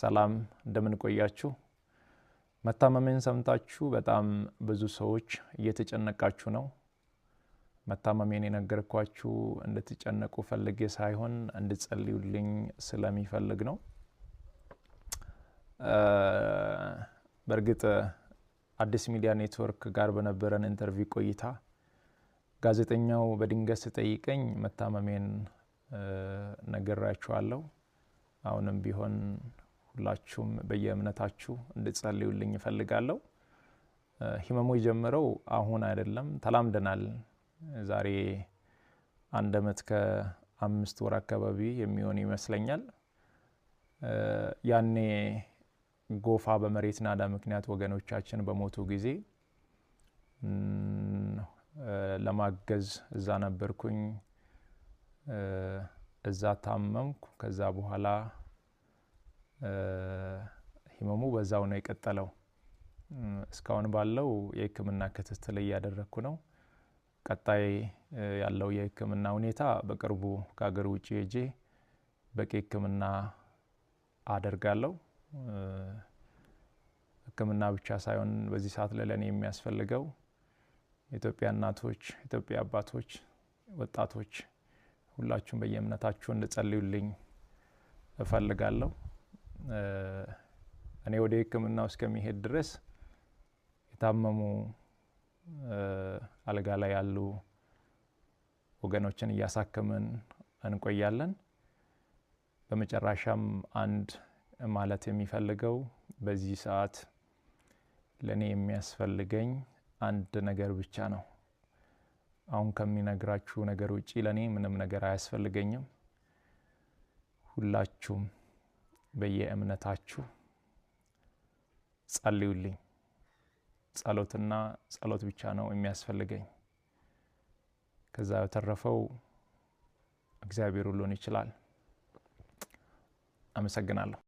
ሰላም እንደምን ቆያችሁ መታመሜን ሰምታችሁ በጣም ብዙ ሰዎች እየተጨነቃችሁ ነው መታመሜን የነገርኳችሁ እንድትጨነቁ ፈልጌ ሳይሆን እንድትጸልዩልኝ ስለሚፈልግ ነው በርግጥ አዲስ ሚዲያ ኔትወርክ ጋር በነበረን ኢንተርቪው ቆይታ ጋዜጠኛው በድንገት ሲጠይቀኝ መታመሜን ነገራችኋለሁ አሁንም ቢሆን ሁላችሁም በየእምነታችሁ እንድትጸልዩልኝ እፈልጋለሁ ህመሙ የጀመረው አሁን አይደለም ተላምደናል ዛሬ አንድ አመት ከ5 ወር አካባቢ የሚሆን ይመስለኛል ያኔ ጎፋ በመሬት ናዳ ምክንያት ወገኖቻችን በሞቱ ጊዜ ለማገዝ እዛ ነበርኩኝ እዛ ታመምኩ ከዛ በኋላ ህመሙ በዛው ነው የቀጠለው እስካሁን ባለው የህክምና ክትትል ያደረኩ ነው ቀጣይ ያለው የህክምና ሁኔታ በቅርቡ ከሀገር ውጪ ሄጄ በህክምና አደርጋለሁ ህክምና ብቻ ሳይሆን በዚህ ሰዓት ለኔ የሚያስፈልገው ኢትዮጵያ እናቶች ኢትዮጵያ አባቶች ወጣቶች ሁላችሁም በየእምነታችሁ እንድትጸልዩልኝ እፈልጋለሁ እኔ ወደ ህክምናው እስከሚሄድ ድረስ የታመሙ አልጋ ላይ ያሉ ወገኖችን ያሳከመን እንቆያለን በመጨረሻም አንድ ማለት የሚፈልገው በዚህ ሰዓት ለኔ የሚያስፈልገኝ አንድ ነገር ብቻ ነው አሁን ከሚነግራችሁ ነገር ውጪ ለኔ ምንም ነገር አያስፈልገኝም ሁላችሁም በየእምነታችሁ ጸልዩልኝ ጸሎትና ጸሎት ብቻ ነው የሚያስፈልገኝ ከዛ ተረፈው እግዚአብሔር ሁሉን ይችላል አመሰግናለሁ